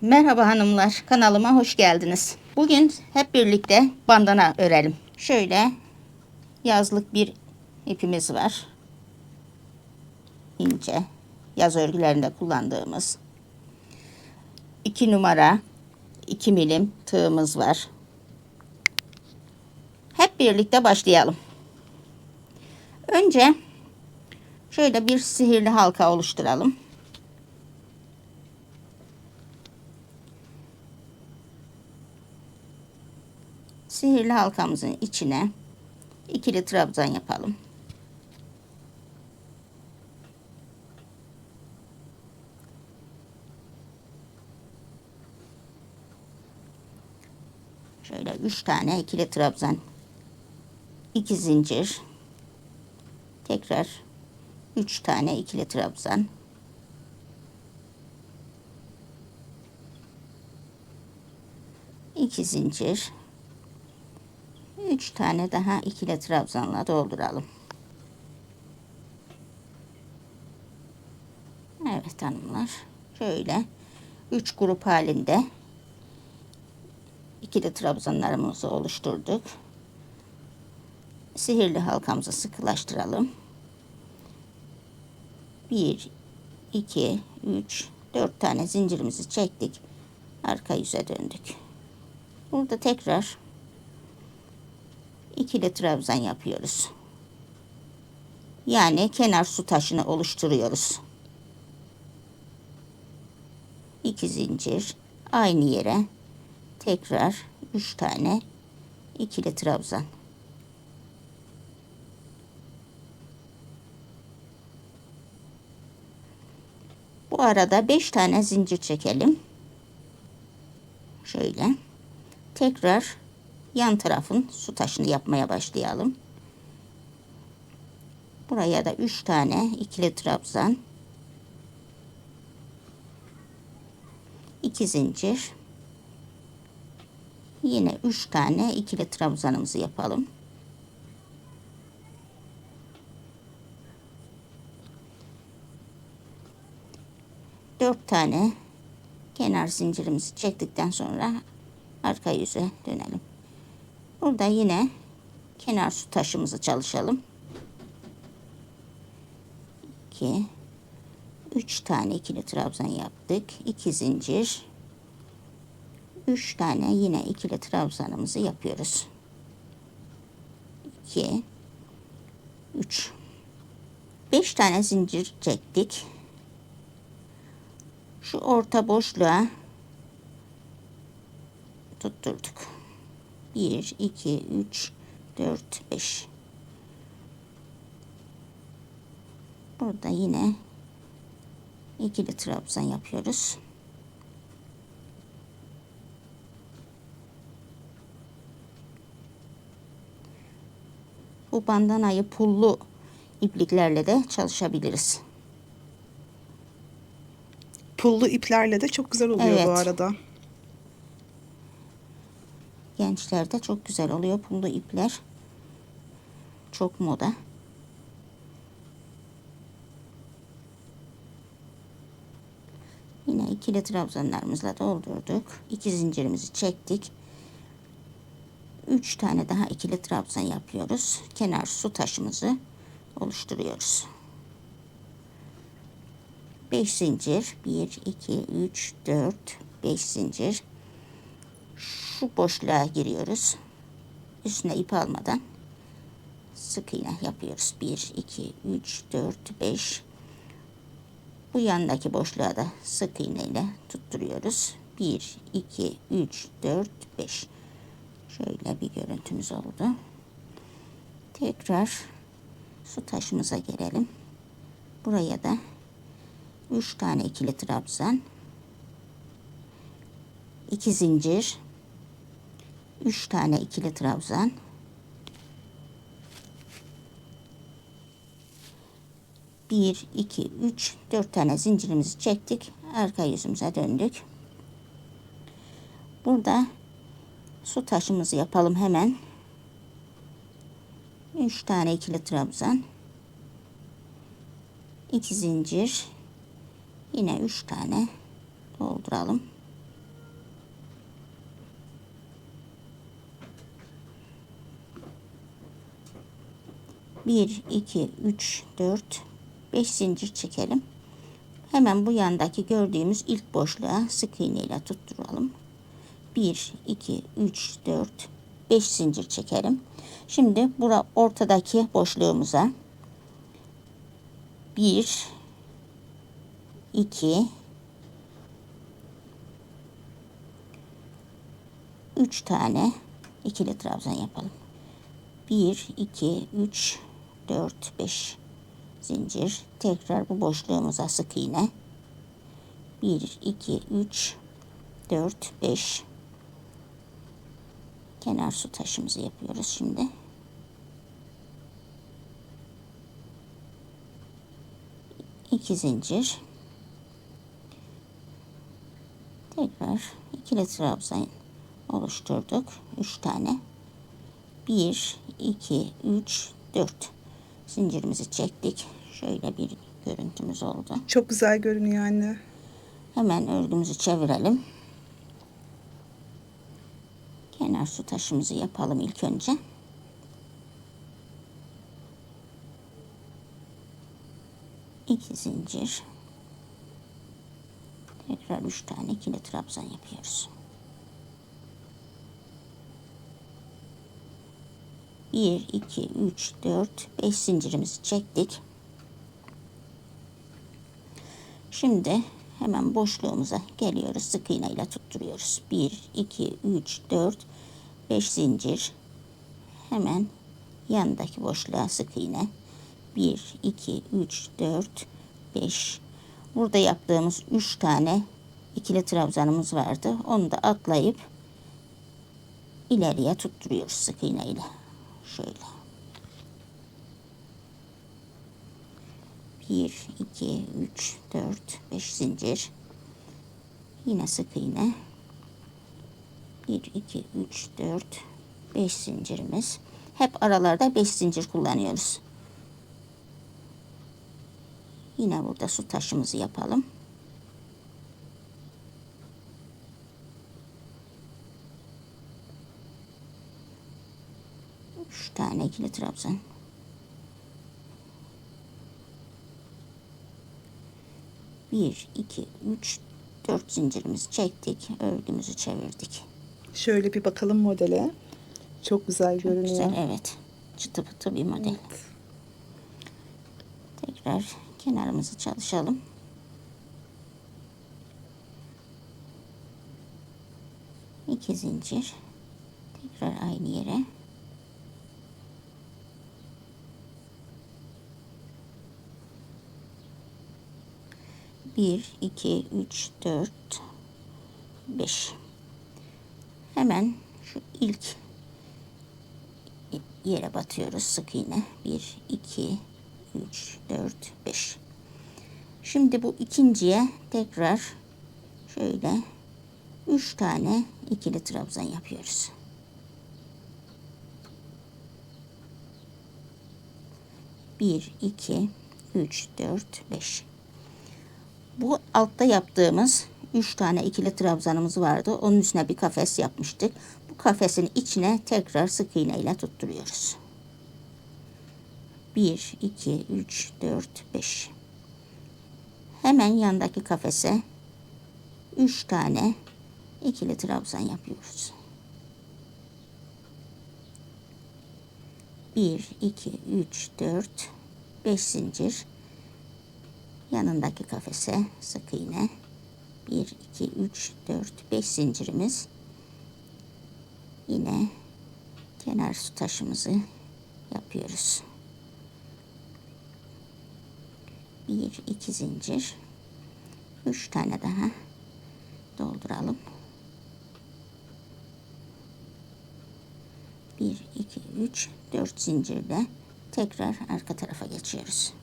Merhaba hanımlar, kanalıma hoş geldiniz. Bugün hep birlikte bandana örelim. Şöyle yazlık bir ipimiz var. İnce, yaz örgülerinde kullandığımız. 2 numara 2 milim tığımız var. Hep birlikte başlayalım. Önce şöyle bir sihirli halka oluşturalım. Sihirli halkamızın içine ikili trabzan yapalım. Şöyle 3 tane ikili trabzan, 2 zincir, tekrar 3 tane ikili trabzan, iki zincir, 3 tane daha ikili trabzanla dolduralım. Evet hanımlar, şöyle 3 grup halinde ikili trabzanlarımızı oluşturduk. Sihirli halkamızı sıkılaştıralım. 1 2 3 4 tane zincirimizi çektik, arka yüze döndük. Burada tekrar ikili trabzan yapıyoruz. Yani kenar su taşını oluşturuyoruz. 2 zincir, aynı yere tekrar 3 tane ikili trabzan. Bu arada 5 tane zincir çekelim. Şöyle tekrar yan tarafın su taşını yapmaya başlayalım. Buraya da 3 tane ikili trabzan, 2 zincir, yine 3 tane ikili trabzanımızı yapalım. Dört tane kenar zincirimizi çektikten sonra arka yüze dönelim. Burada yine kenar su taşımızı çalışalım. 2 3 tane ikili trabzan yaptık. 2 zincir, 3 tane yine ikili trabzanımızı yapıyoruz. 2 3 5 tane zincir çektik. Şu orta boşluğa tutturduk. 1 2 3 4 5. Burada yine ikili trabzan yapıyoruz. Bu bandanayı pullu ipliklerle de çalışabiliriz. Pullu iplerle de çok güzel oluyor Evet. bu arada. Gençlerde çok güzel oluyor pullu ipler. Çok moda. Yine ikili trabzanlarımızla doldurduk. 2 zincirimizi çektik. 3 tane daha ikili trabzan yapıyoruz. Kenar su taşımızı oluşturuyoruz. 5 zincir, 1 2 3 4 5 zincir. Şu boşluğa giriyoruz. Üstüne ip almadan sık iğne yapıyoruz. 1 2 3 4 5. Bu yandaki boşluğa da sık iğne ile tutturuyoruz. 1 2 3 4 5. Şöyle bir görüntümüz oldu. Tekrar su taşımıza gelelim. Buraya da 3 tane ikili trabzan, 2 zincir, 3 tane ikili trabzan, 1 2 3 4 tane zincirimizi çektik, arka yüzümüze döndük. Burada su taşımızı yapalım hemen. 3 tane ikili trabzan, 2 zincir, yine 3 tane dolduralım. 1, 2, 3, 4, 5 zincir çekelim. Hemen bu yandaki gördüğümüz ilk boşluğa sık iğne ile tutturalım. 1, 2, 3, 4, 5 zincir çekelim. Şimdi ortadaki boşluğumuza 1, 2, 3 tane ikili trabzan yapalım. 1, 2, 3, 4, 5 zincir. Tekrar bu boşluğumuza sık iğne. 1, 2, 3, 4, 5. Kenar su taşımızı yapıyoruz şimdi. İki zincir. Tekrar ikili trabzan oluşturduk. 3 tane. 1, 2, 3, 4 zincirimizi çektik. Şöyle bir görüntümüz oldu. Çok güzel görünüyor anne. Hemen örgümüzü çevirelim. Kenar su taşımızı yapalım ilk önce. İki zincir. Tekrar 3 tane ikili trabzan yapıyoruz. 1, 2, 3, 4, 5 zincirimizi çektik. Şimdi hemen boşluğumuza geliyoruz. Sık iğne ile tutturuyoruz. 1, 2, 3, 4, 5 zincir. Hemen yanındaki boşluğa sık iğne. 1, 2, 3, 4, 5. Burada yaptığımız 3 tane ikili trabzanımız vardı. Onu da atlayıp ileriye tutturuyoruz sık iğne ile. Şöyle. 1, 2, 3, 4, 5 zincir. Yine sık iğne. 1, 2, 3, 4, 5 zincirimiz. Hep aralarda 5 zincir kullanıyoruz. Yine burada su taşımızı yapalım. Üç tane ikili trabzan. Bir, iki, üç, dört zincirimizi çektik. Örgümüzü çevirdik. Şöyle bir bakalım modele. Çok güzel görünüyor. Güzel, evet. Çıtı pıtı bir model. Evet. Tekrar kenarımızı çalışalım. İki zincir. Tekrar aynı yere. Bir, iki, üç, dört, 5. Hemen şu ilk yere batıyoruz sık iğne. 1, 2, 3, 4, 5. Şimdi bu ikinciye tekrar şöyle 3 tane ikili trabzan yapıyoruz. Bir, iki, üç, dört, 5. Bu altta yaptığımız 3 tane ikili trabzanımız vardı. Onun üstüne bir kafes yapmıştık. Bu kafesin içine tekrar sık iğne ile tutturuyoruz. 1, 2, 3, 4, 5. Hemen yandaki kafese 3 tane ikili trabzan yapıyoruz. 1, 2, 3, 4, 5 zincir. Yanındaki kafese sık iğne. 1, 2, 3, 4, 5 zincirimiz. Yine kenar su taşımızı yapıyoruz. 1, 2 zincir. 3 tane daha dolduralım. 1, 2, 3, 4 zincirle tekrar arka tarafa geçiyoruz.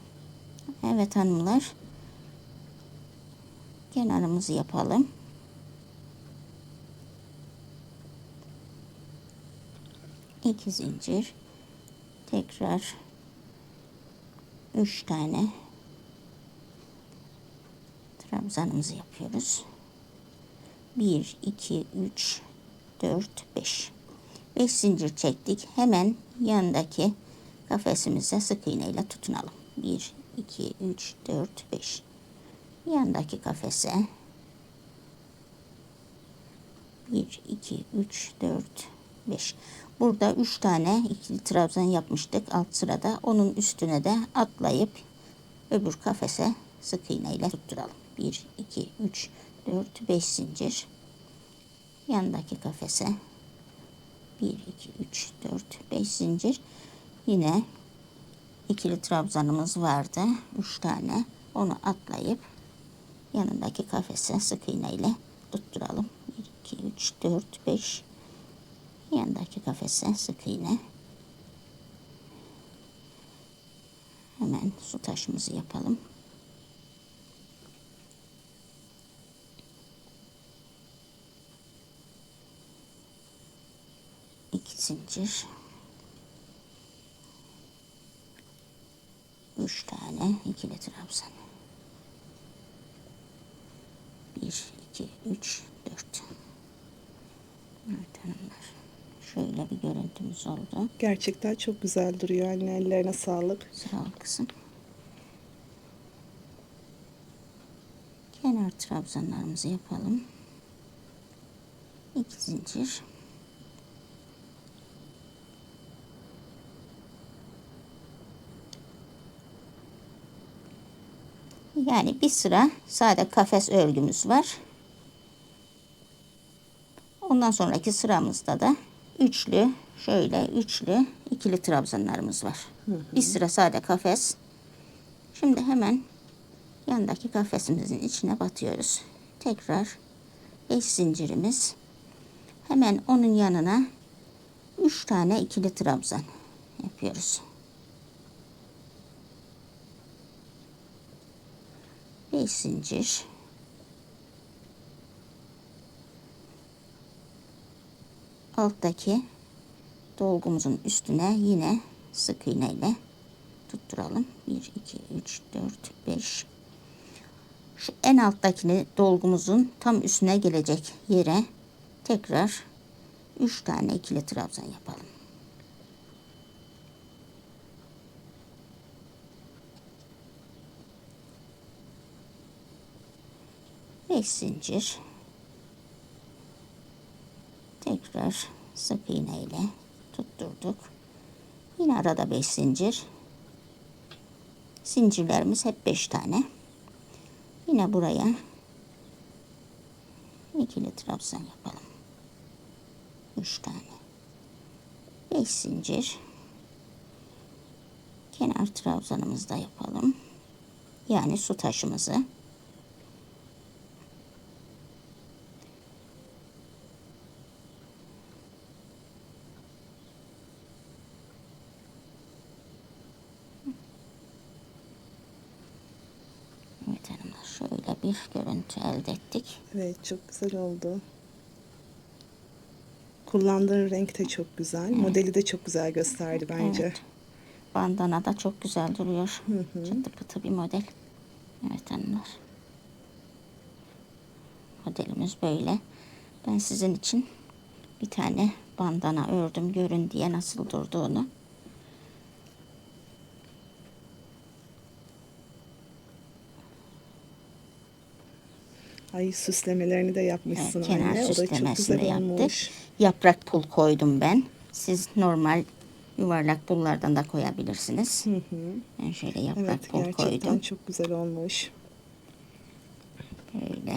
Evet hanımlar. Kenarımızı yapalım. İki zincir. Tekrar 3 tane trabzanımızı yapıyoruz. 1, 2, 3, 4, 5. 5 zincir çektik. Hemen yanındaki kafesimize sık iğne ile tutunalım. 1, 2, 3, 4, 5. Yandaki kafese 1, 2, 3, 4, 5. Burada 3 tane ikili trabzan yapmıştık alt sırada. Onun üstüne de atlayıp öbür kafese sık iğne ile tutturalım. 1, 2, 3, 4, 5 zincir. Yandaki kafese 1, 2, 3, 4, 5 zincir. Yine ikili trabzanımız vardı. 3 tane. Onu atlayıp yanındaki kafese sık iğne ile tutturalım. 1, 2, 3, 4, 5. Yandaki kafese sık iğne. Hemen su taşımızı yapalım. İki zincir. 3 tane ikili trabzan. 1, 2, 3, 4. Evet hanımlar. Şöyle bir görüntümüz oldu. Gerçekten çok güzel duruyor anne. Ellerine sağlık. Sağ ol kızım. Kenar trabzanlarımızı yapalım. 2 zincir. Yani bir sıra sade kafes örgümüz var. Ondan sonraki sıramızda da üçlü, şöyle üçlü ikili trabzanlarımız var. Bir sıra sade kafes. Şimdi hemen yandaki kafesimizin içine batıyoruz. Tekrar 5 zincirimiz. Hemen onun yanına 3 tane ikili trabzan yapıyoruz. 5 zincir. Alttaki dolgumuzun üstüne yine sık iğne ile tutturalım. 1, 2, 3, 4, 5. Şu en alttakini dolgumuzun tam üstüne gelecek yere tekrar 3 tane ikili trabzan yapalım. Beş zincir. Tekrar sık iğne ile tutturduk. Yine arada 5 zincir. Zincirlerimiz hep 5 tane. Yine buraya ikili trabzan yapalım. 3 tane. 5 zincir. Kenar trabzanımızı da yapalım. Yani su taşımızı. Evet hanımlar, şöyle bir görüntü elde ettik. Evet, çok güzel oldu. Kullandığın renk de çok güzel. Modeli de çok güzel gösterdi bence. Evet. Bandana da çok güzel duruyor. Çıtı pıtı bir model. Evet hanımlar. Modelimiz böyle. Ben sizin için bir tane bandana ördüm. Görün diye nasıl durduğunu. Ay, süslemelerini de yapmışsın Evet, kenar anne. O da çok süslemesini güzel yaptık. olmuş. Yaprak pul koydum ben. Siz normal yuvarlak pullardan da koyabilirsiniz. Ben şöyle yaprak Evet, pul gerçekten koydum. çok güzel olmuş. Böyle.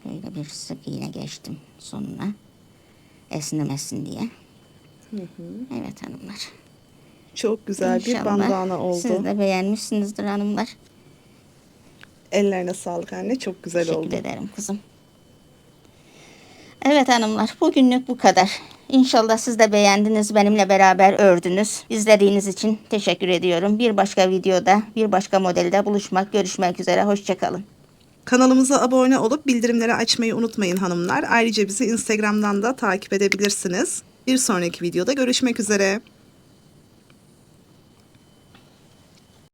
Böyle bir sık iğne geçtim sonuna. Esnemesin diye. Evet hanımlar. Çok güzel bir İnşallah bandana oldu. siz de beğenmişsinizdir hanımlar. Ellerine sağlık anne. Çok güzel Teşekkür oldu. ederim kızım. Evet hanımlar, bugünlük bu kadar. İnşallah siz de beğendiniz, benimle beraber ördünüz. İzlediğiniz için teşekkür ediyorum. Bir başka videoda, bir başka modelde görüşmek üzere. Hoşçakalın. Kanalımıza abone olup bildirimleri açmayı unutmayın hanımlar. Ayrıca bizi Instagram'dan da takip edebilirsiniz. Bir sonraki videoda görüşmek üzere.